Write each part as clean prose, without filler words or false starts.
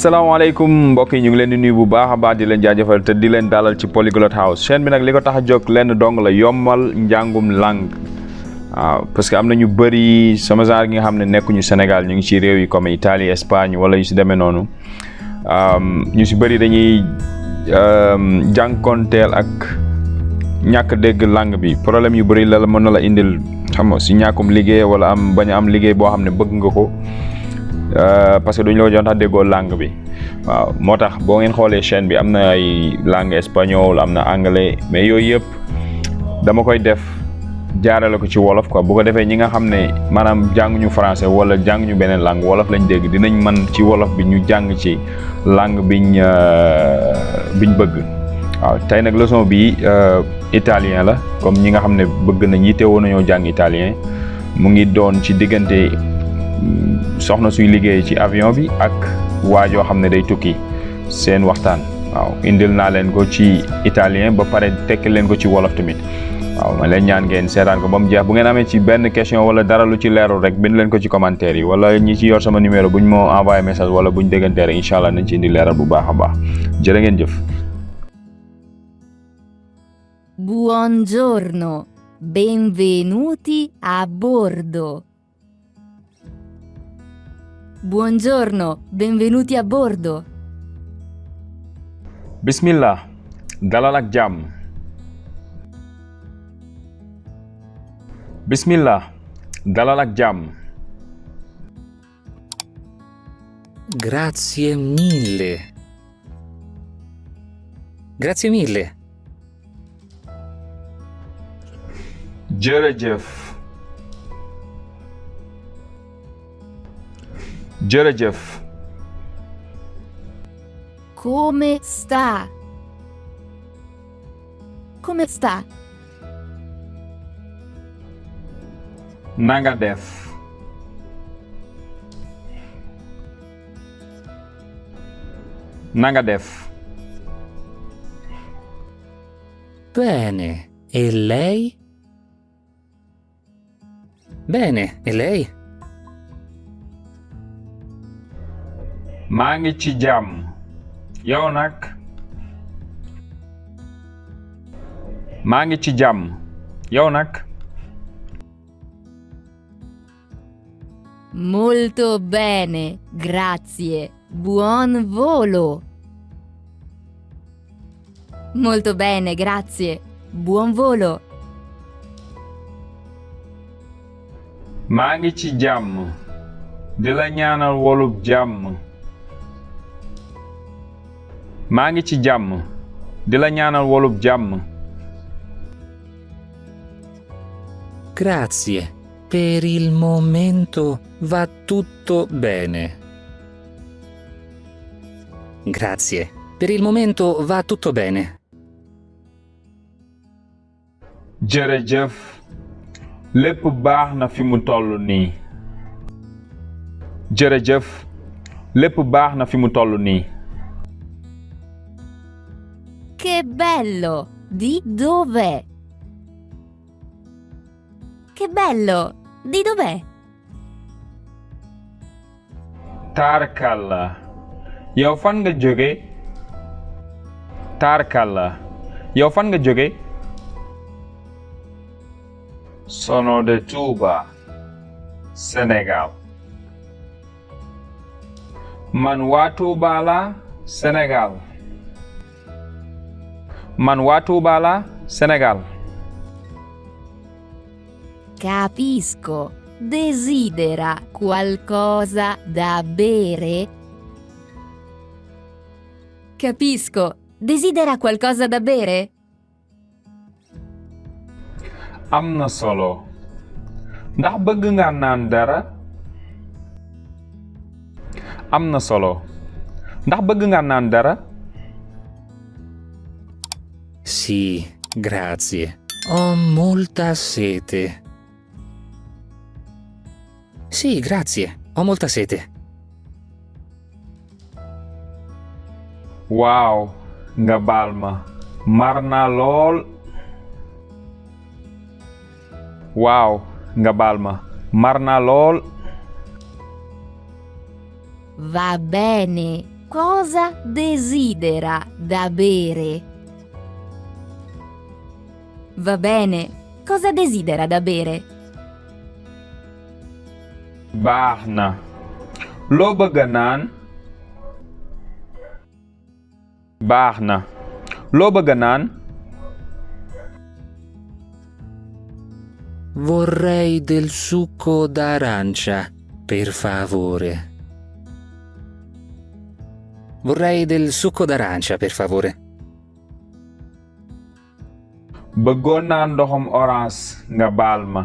asalaamaaleykum mbokk yi ñu ngi leen di nuyu bu baax a baax di leen jaajëfal te di leen dalal ci Polyglot House chaîne bi nag li ko tax a jóg lenn dong la yombal njàngum langue waaw parce que am na ñu bëri sama genre gi nga xam ne nekkuñu Sénégal ñu ngi ci réew yi comme Italie Espagne wala yu si demee noonu ñu si bëri dañuy jànkonteel ak ñàkk dégg langue bi problème yu bëri la mën na la indil xam nga si ñàkkum liggéey wala bañ a am liggéey boo xam ne bëgg nga ko. parce que duñu la ko jox tax déggoo langue bi waaw moo tax boo ngeen xoolee chaîne bi am na ay langue espagnol am na anglais mais yooyu yëpp dama koy def jaarale ko ci wolof quoi bu ko defee ñi nga xam ne maanaam jànguñu français wala jànguñu beneen langue wolof lañ dégg dinañ mën ci wolof bi ñu jàng ci langue biñ bëgg waaw tey nag leçon bi italien la comme ñi nga xam ne bëgg nañ yittewoo nañoo jàng italien mu ngi doon ci diggante soxna suy liggéey ci avion bi ak waajoo xam ne day tukki seen waxtaan waaw indil naa leen ko ci italien ba pare tekki leen ko ci wolof tamit waaw ma leen ñaan ngeen seetaan ko ba mu jeex bu ngeen amee ci benn question wala dara lu ci leerul rek bind leen ko ci commentaire yi wala ñi ci yor sama numéro buñ moo envoyé message wala buñ déggantee rek incha allah nañ ci indi leeral bu baax a baax jërë ngeen jëf. Buongiorno, benvenuti a bordo. Buongiorno, benvenuti a bordo. Bismillah, dalal ak jàmm. Bismillah, dalal ak jàmm. Grazie mille. Grazie mille. Jërëjëf. Jërëjëf. Come sta? Come sta? Nanga def. Nanga def. Bene, e lei? Bene, e lei? maa ngi ci jàmm yow nag. maa ngi ci jàmm yow nag. Molto bene, grazie. Buon volo. Molto bene, grazie. Buon volo. maa ngi ci jàmm di la ñaanal wolub jàmm. maa ngi ci jàmm di la ñaanal wolub jàmm. Grazie. Per il momento va tutto bene. Grazie. Per il momento va tutto bene. jërëjëf lépp baax na fi mu toll nii. jërëjëf lépp baax na fi mu toll nii. Che bello! Di dov'è? Che bello! Di dov'è? Taarkalla yow fan nga jóge. Taarkalla yow fan nga jóge. Sono de Touba, Sénégal. man waa Touba la Sénégal. man waa Touba la Sénégal. Capisco. Desidera qualcosa da bere? Capisco. Desidera qualcosa da bere? am na solo ndax bëgg nga naan dara. am na solo ndax bëgg nga naan dara. Sì, grazie. Ho molta sete. Sì, grazie. Ho molta sete. waaw nga baal ma mar naa lool. waaw nga baal ma mar naa lool. Va bene, Cosa desidera da bere? Va bene, cosa desidera da bere? baax na. loo bëgg a naan? baax na. loo bëgg a naan? Vorrei del succo d'arancia, per favore. Vorrei del succo d'arancia, per favore. bëggoon naa ndoxum orange nga baal ma.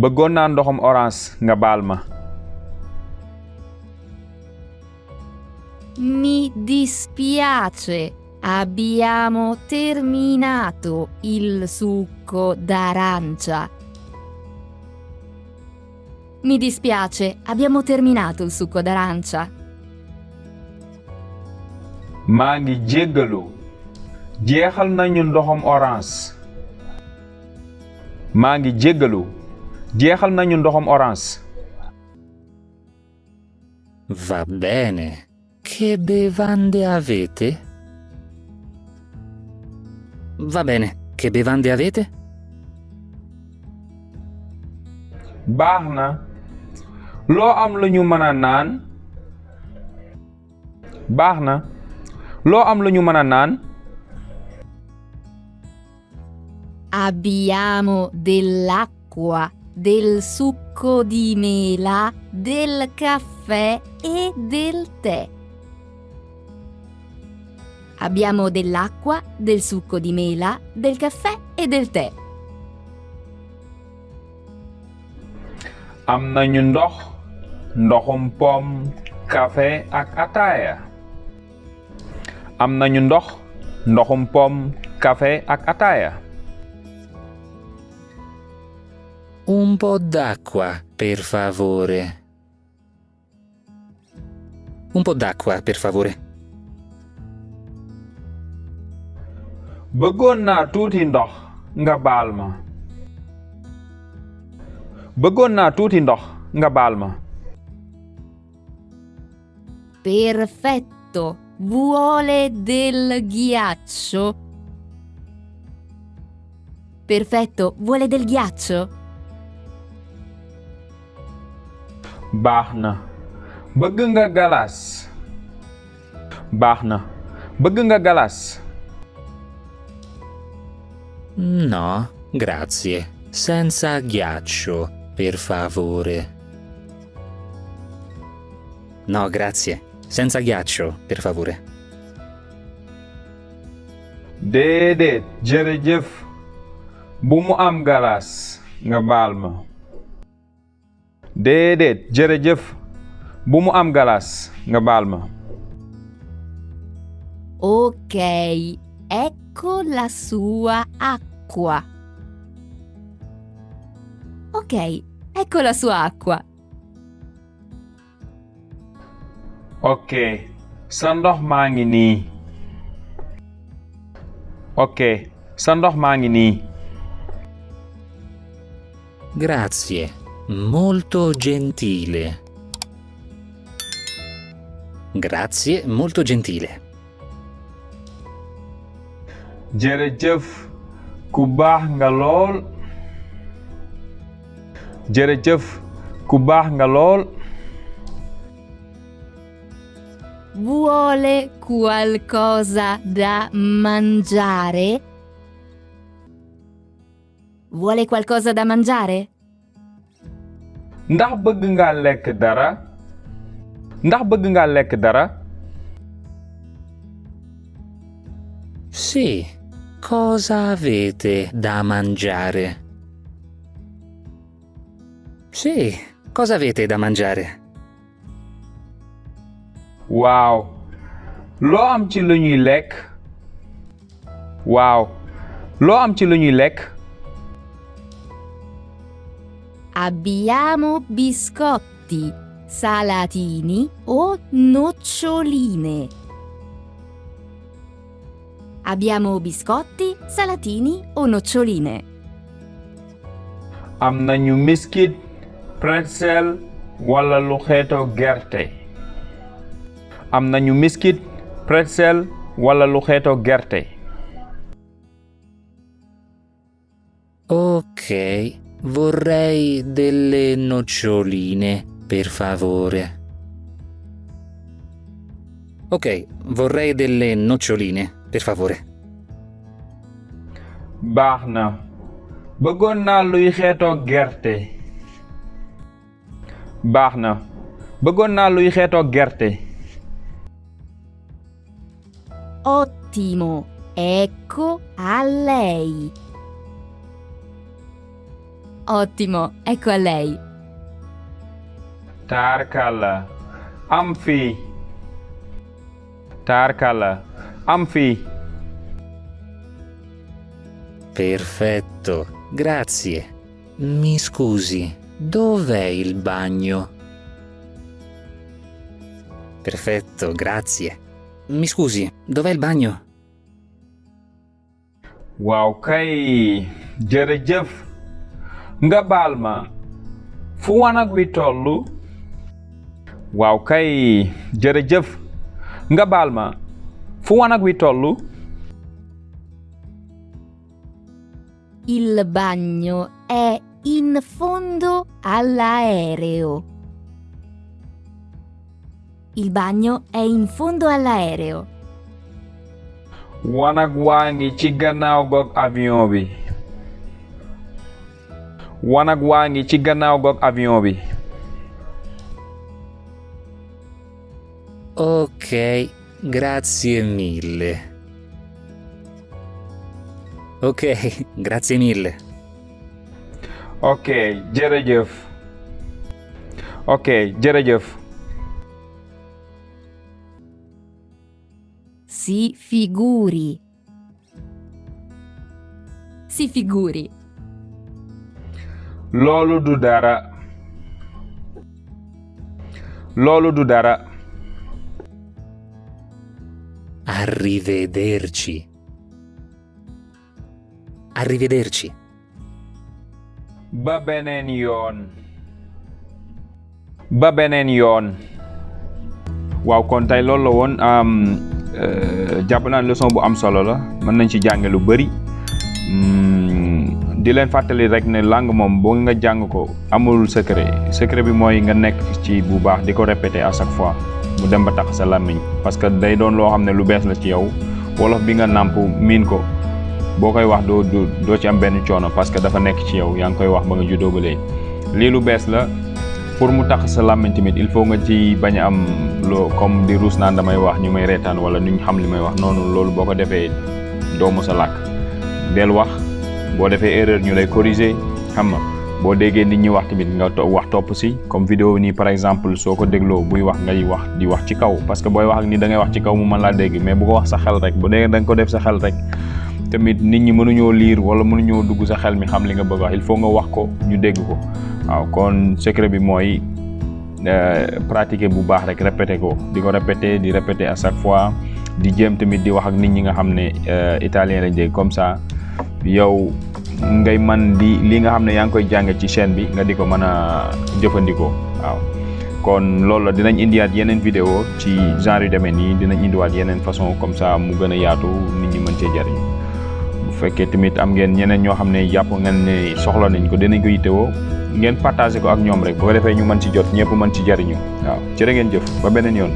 bëggoon naa ndoxum orange nga baal ma. Mi dispiace, abbiamo terminato il succo d'arancia. Mi dispiace, abbiamo terminato il succo d'arancia. maa ngi jéggalu jeexal nañu ndoxum orange. maa ngi jéggalu jeexal nañu ndoxum orange. Va bene. Che bevande avete? Va bene. Che bevande avete? baax na. loo am lu ñu mën a naan? baax na. loo am lu ñu mën a naan? Abbiamo dell'acqua, del succo di mela, del caffè e del tè. Abbiamo dell'acqua, del succo di mela, del caffè e del tè. am nañu ndox ndoxum pom café ak ataaya. am nañu ndox ndoxum pom café ak ataaya. Un po' d'acqua, per favore. Un po' d'acqua, per favore. bëggoon naa tuuti ndox nga baal ma. bëggoon naa tuuti ndox nga baal ma. Perfetto. Vuole del ghiaccio? Perfetto. Vuole del ghiaccio? baax na. bëgg nga galaas? baax na. bëgg nga galaas? No, grazie. Senza ghiaccio, per favore. No, grazie. Senza ghiaccio, per favore. déedéet jërëjëf. bu mu am galaas nga baal ma. déedéet jërëjëf. bu mu am galaas nga baal ma. Ok, ecco la sua acqua. Ok, ecco la sua acqua. ok sa ndox maa ngi nii. ok sa ndox maa ngi nii. Grazie. Molto gentile. Grazie, molto gentile. jërëjëf ku baax nga lool. jërëjëf ku baax nga lool. Vuole qualcosa da mangiare? Vuole qualcosa da mangiare? ndax bëgg nga lekk dara? ndax bëgg nga lekk dara? Sì, cosa avete da mangiare? Sì, cosa avete da mangiare? waaw. loo am ci lu ñuy lekk? waaw. loo am ci lu ñuy lekk? Abbiamo biscotti, salatini o noccioline. Abbiamo biscotti, salatini o noccioline. am nañu miskit pretzel wala lu xeetoo gerte. am nañu miskit pretzel wala lu xeetoo gerte. Ok, vorrei delle noccioline, per favore. Ok, vorrei delle noccioline, per favore. baax na bëggoon naa luy xeetoo gerte. baax na bëggoon naa luy xeetoo gerte. Ottimo, ecco a lei. Ottimo, ecco a lei. Taarkalla am fii. Taarkalla am fii. Perfetto, grazie. Mi scusi, dov'è il bagno? Perfetto, grazie. Mi scusi, dov'è il bagno? waaw kay jërëjëf nga baal ma fu wanag wi tollu. waaw kay jërëjëf nga baal ma fu wanag wi tollu. Il bagno è in fondo all'aereo. Il bagno è in fondo all'aereo. wanag waa ngi ci gannaaw goog avion bi. wanag waa ngi ci gannaaw goog avion bi. Ok, grazie mille. Ok, grazie mille. ok jërëjëf. ok jërëjëf. Si figuri. Si figuri. loolu du dara. loolu du dara. Arrivederci. Arrivederci. ba beneen yoon. ba beneen yoon. waaw kon tey loolu la woon jàpp naa ne leçon bu am solo la mën nañ ci jànge lu bëri. di leen fàttali rek ne langue moom boo nga jàng ko amul secret bi mooy nga nekk ci bu baax di ko répéter à chaque fois mu dem ba tax sa làmmiñ parce que day doon loo xam ne lu bees la ci yow wolof bi nga nàmp miin ko boo koy wax doo ci am benn coono parce que dafa nekk ci yow yaa ngi koy wax ba nga juddoo ba léegi lii lu bees la pour mu tax sa làmmiñ tamit il faut nga ci bañ a am loo comme di ruus naan damay wax ñu may reetaan wala ñu xam li may wax noonu loolu boo ko defee doo mos a làkk del wax boo defee erreur ñu lay corriger xam nga boo déggee nit ñi wax tamit nga wax topp si comme vidéo nii par exemple soo ko dégloo buy wax ngay wax di wax ci kaw parce que booy wax ak ni da ngay wax ci kaw mu mën laa dégg mais bu ko wax sa xel rek bu dee da nga ko def sa xel rek tamit nit ñi mënuñoo lire wala mënuñoo dugg sa xel mi xam li nga bëgg wax il faut nga wax ko ñu dégg ko waaw kon secret bi mooy pratiquer bu baax rek répéter ko di ko répéter di répéter à chaque fois di jéem tamit di wax ak nit ñi nga xam ne italien lañ dégg comme ça yow ngay man di li nga xam ne yaa ngi koy jàng ci chaîne bi nga di ko mën a jëfandikoo waaw kon loolu la dinañ indiwaat yeneen vidéo ci genre yu demee nii dinañ indiwaat yeneen façon comme ça mu gën a yaatu nit ñi mën cee jariñ bu fekkee tamit am ngeen ñeneen ñoo xam ne jàpp ngeen ne soxla nañ ko dinañ ko yittewoo ngeen partagé ko ak ñoom rek bu ko defee ñu mën ci jot ñëpp mën ci jariñu waaw jërë ngeen jëf ba beneen yoon